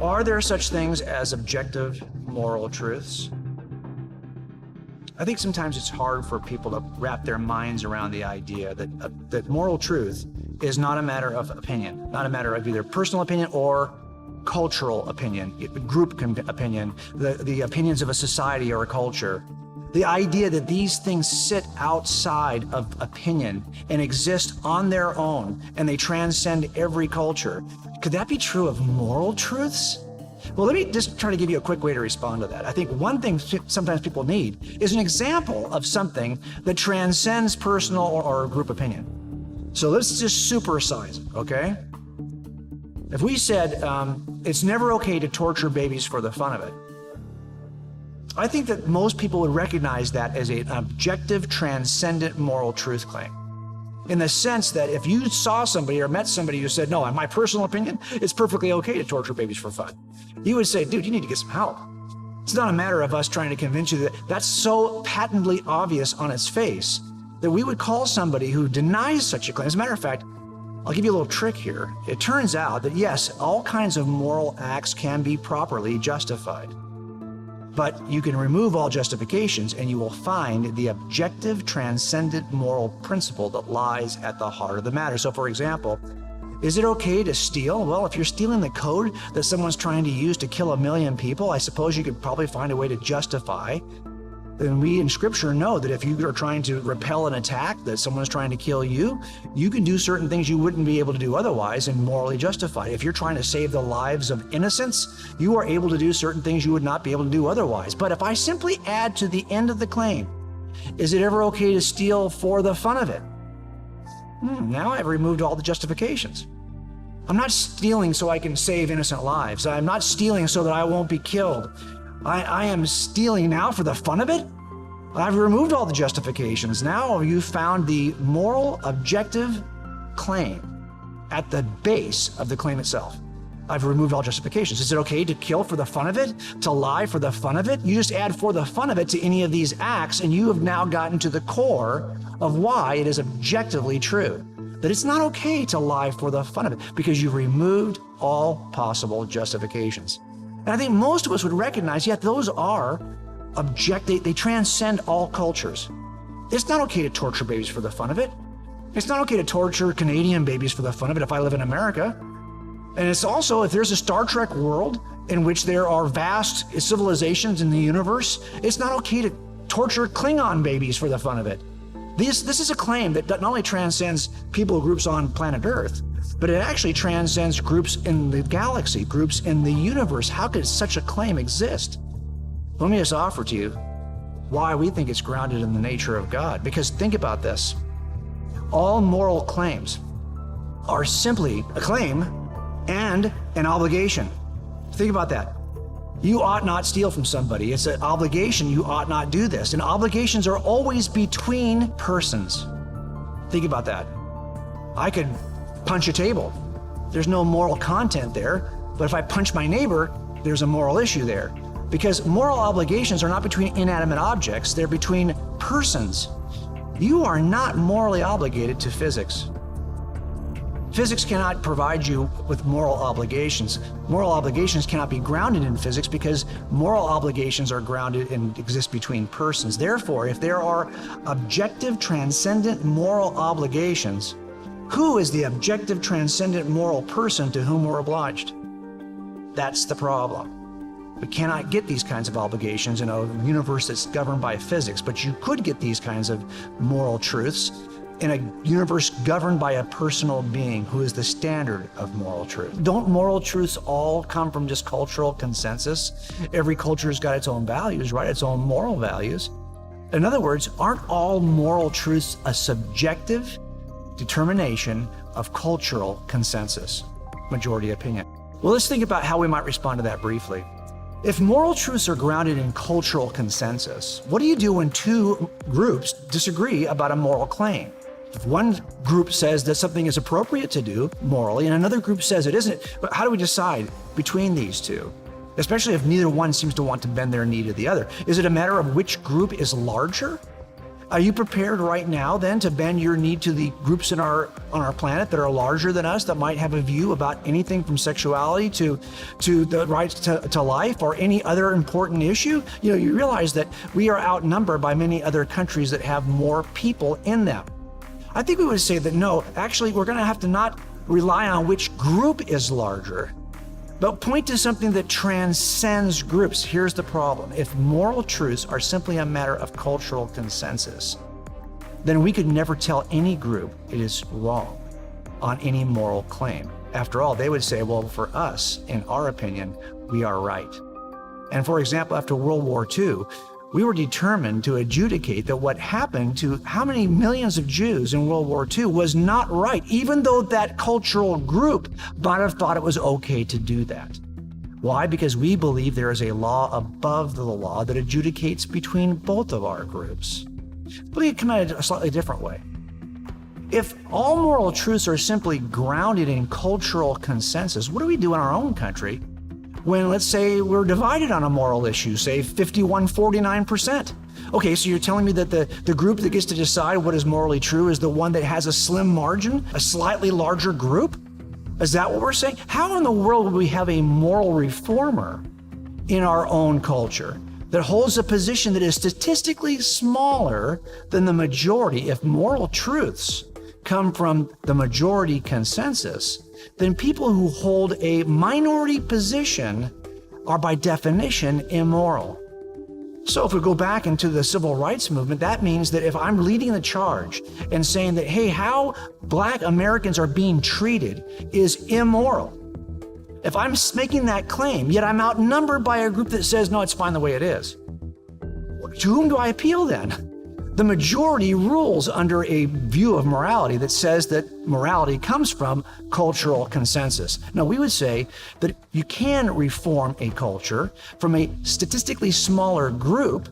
Are there such things as objective moral truths? I think sometimes it's hard for people to wrap their minds around the idea that moral truth is not a matter of opinion, not a matter of either personal opinion or cultural opinion, group opinion, the opinions of a society or a culture. The idea that these things sit outside of opinion and exist on their own and they transcend every culture. Could that be true of moral truths? Well, let me just try to give you a quick way to respond to that. I think one thing sometimes people need is an example of something that transcends personal or group opinion. So let's just supersize it, okay? If we said it's never okay to torture babies for the fun of it, I think that most people would recognize that as an objective, transcendent moral truth claim. In the sense that if you saw somebody or met somebody who said, no, in my personal opinion, it's perfectly okay to torture babies for fun, you would say, dude, you need to get some help. It's not a matter of us trying to convince you that that's so patently obvious on its face that we would call somebody who denies such a claim. As a matter of fact, I'll give you a little trick here. It turns out that yes, all kinds of moral acts can be properly justified. But you can remove all justifications and you will find the objective, transcendent moral principle that lies at the heart of the matter. So for example, is it okay to steal? Well, if you're stealing the code that someone's trying to use to kill 1 million people, I suppose you could probably find a way to justify. And we in Scripture know that if you are trying to repel an attack, that someone is trying to kill you, you can do certain things you wouldn't be able to do otherwise and morally justify. If you're trying to save the lives of innocents, you are able to do certain things you would not be able to do otherwise. But if I simply add to the end of the claim, is it ever okay to steal for the fun of it? Now I've removed all the justifications. I'm not stealing so I can save innocent lives. I'm not stealing so that I won't be killed. I am stealing now for the fun of it? I've removed all the justifications. Now you've found the moral, objective claim at the base of the claim itself. I've removed all justifications. Is it okay to kill for the fun of it? To lie for the fun of it? You just add for the fun of it to any of these acts, and you have now gotten to the core of why it is objectively true. That it's not okay to lie for the fun of it, because you've removed all possible justifications. And I think most of us would recognize, yeah, those are objective, they transcend all cultures. It's not okay to torture babies for the fun of it. It's not okay to torture Canadian babies for the fun of it if I live in America. And it's also, if there's a Star Trek world in which there are vast civilizations in the universe, it's not okay to torture Klingon babies for the fun of it. This is a claim that not only transcends people groups on planet Earth, but it actually transcends groups in the galaxy, groups in the universe. How could such a claim exist? Let me just offer to you why we think it's grounded in the nature of God. Because think about this. All moral claims are simply a claim and an obligation. Think about that. You ought not steal from somebody. It's an obligation. You ought not do this. And obligations are always between persons. Think about that. I could punch a table. There's no moral content there. But if I punch my neighbor, there's a moral issue there. Because moral obligations are not between inanimate objects. They're between persons. You are not morally obligated to physics. Physics cannot provide you with moral obligations. Moral obligations cannot be grounded in physics because moral obligations are grounded and exist between persons. Therefore, if there are objective, transcendent moral obligations, who is the objective, transcendent moral person to whom we're obliged? That's the problem. We cannot get these kinds of obligations in a universe that's governed by physics, but you could get these kinds of moral truths in a universe governed by a personal being who is the standard of moral truth. Don't moral truths all come from just cultural consensus? Every culture has got its own values, right? Its own moral values. In other words, aren't all moral truths a subjective determination of cultural consensus, majority opinion? Well, let's think about how we might respond to that briefly. If moral truths are grounded in cultural consensus, what do you do when two groups disagree about a moral claim? If one group says that something is appropriate to do morally and another group says it isn't, but how do we decide between these two? Especially if neither one seems to want to bend their knee to the other. Is it a matter of which group is larger? Are you prepared right now then to bend your knee to the groups on our planet that are larger than us, that might have a view about anything from sexuality to the rights to life or any other important issue? You know, you realize that we are outnumbered by many other countries that have more people in them. I think we would say that no, actually we're going to have to not rely on which group is larger, but point to something that transcends groups. Here's the problem. If moral truths are simply a matter of cultural consensus, then we could never tell any group it is wrong on any moral claim. After all, they would say, well, for us, in our opinion, we are right. And for example, after World War II, we were determined to adjudicate that what happened to how many millions of Jews in World War II was not right, even though that cultural group might have thought it was okay to do that. Why? Because we believe there is a law above the law that adjudicates between both of our groups. Let me come at it a slightly different way. If all moral truths are simply grounded in cultural consensus, what do we do in our own country when, let's say, we're divided on a moral issue, say 51-49%? Okay, so you're telling me that the group that gets to decide what is morally true is the one that has a slim margin, a slightly larger group? Is that what we're saying? How in the world would we have a moral reformer in our own culture that holds a position that is statistically smaller than the majority? If moral truths come from the majority consensus, then people who hold a minority position are by definition immoral. So if we go back into the civil rights movement, that means that if I'm leading the charge and saying that, hey, how Black Americans are being treated is immoral, if I'm making that claim, yet I'm outnumbered by a group that says, no, it's fine the way it is, to whom do I appeal then? The majority rules under a view of morality that says that morality comes from cultural consensus. Now, we would say that you can reform a culture from a statistically smaller group.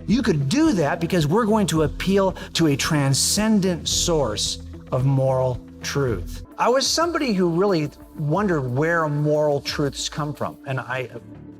You could do that because we're going to appeal to a transcendent source of moral truth. I was somebody who really wondered where moral truths come from, and I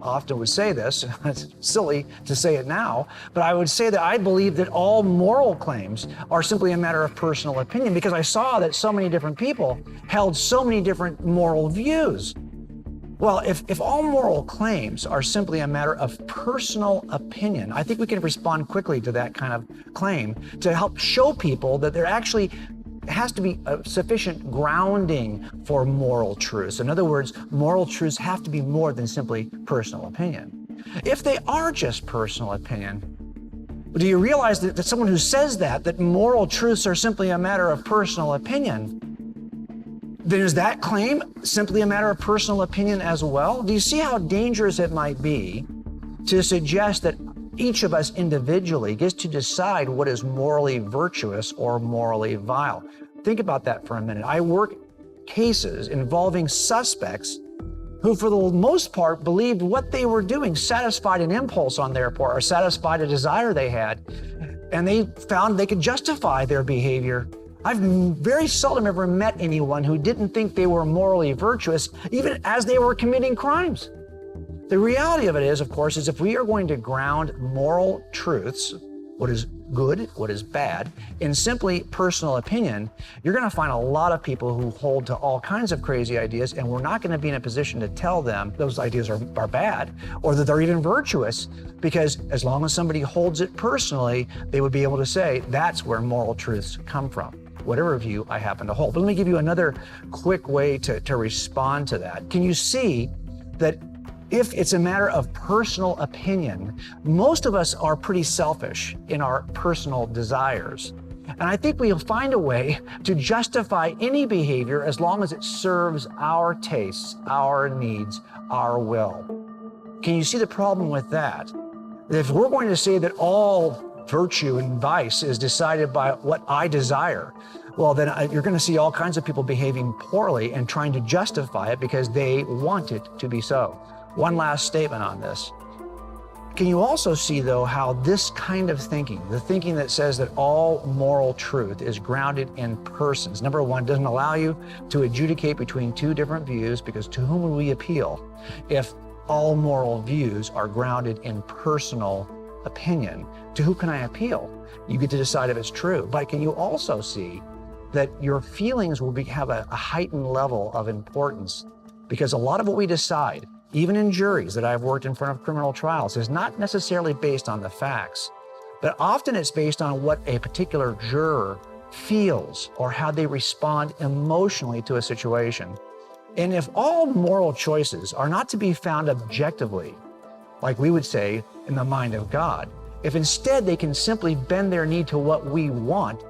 often would say this, and it's silly to say it now, but I would say that I believe that all moral claims are simply a matter of personal opinion, because I saw that so many different people held so many different moral views. Well, if all moral claims are simply a matter of personal opinion, I think we can respond quickly to that kind of claim to help show people that there actually has to be a sufficient grounding for moral truths. In other words, moral truths have to be more than simply personal opinion. If they are just personal opinion, do you realize that someone who says that moral truths are simply a matter of personal opinion, then is that claim simply a matter of personal opinion as well? Do you see how dangerous it might be to suggest that each of us individually gets to decide what is morally virtuous or morally vile? Think about that for a minute. I work cases involving suspects who, for the most part, believed what they were doing satisfied an impulse on their part or satisfied a desire they had, and they found they could justify their behavior. I've very seldom ever met anyone who didn't think they were morally virtuous, even as they were committing crimes. The reality of it is, of course, is if we are going to ground moral truths, what is good, what is bad, in simply personal opinion, you're going to find a lot of people who hold to all kinds of crazy ideas, and we're not going to be in a position to tell them those ideas are bad or that they're even virtuous, because as long as somebody holds it personally, they would be able to say that's where moral truths come from, whatever view I happen to hold. But let me give you another quick way to respond to that. Can you see that if it's a matter of personal opinion, most of us are pretty selfish in our personal desires. And I think we'll find a way to justify any behavior as long as it serves our tastes, our needs, our will. Can you see the problem with that? If we're going to say that all virtue and vice is decided by what I desire, well, then you're going to see all kinds of people behaving poorly and trying to justify it because they want it to be so. One last statement on this. Can you also see, though, how this kind of thinking, the thinking that says that all moral truth is grounded in persons, number one, doesn't allow you to adjudicate between two different views, because to whom would we appeal if all moral views are grounded in personal opinion, to who can I appeal? You get to decide if it's true. But can you also see that your feelings will have a heightened level of importance? Because a lot of what we decide, even in juries that I've worked in front of criminal trials, is not necessarily based on the facts, but often it's based on what a particular juror feels or how they respond emotionally to a situation. And if all moral choices are not to be found objectively, like we would say in the mind of God, if instead they can simply bend their knee to what we want,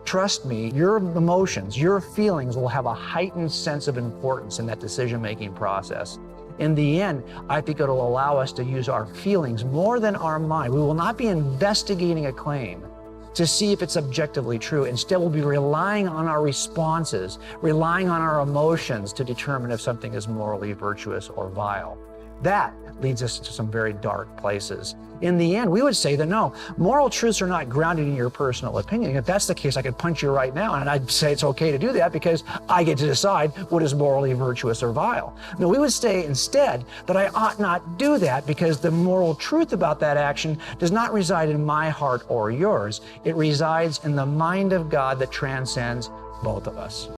trust me, your emotions, your feelings will have a heightened sense of importance in that decision-making process. In the end, I think it'll allow us to use our feelings more than our mind. We will not be investigating a claim to see if it's objectively true. Instead, we'll be relying on our responses, relying on our emotions to determine if something is morally virtuous or vile. That leads us to some very dark places. In the end, we would say that no, moral truths are not grounded in your personal opinion. If that's the case, I could punch you right now, and I'd say it's okay to do that because I get to decide what is morally virtuous or vile. No, we would say instead that I ought not do that because the moral truth about that action does not reside in my heart or yours. It resides in the mind of God that transcends both of us.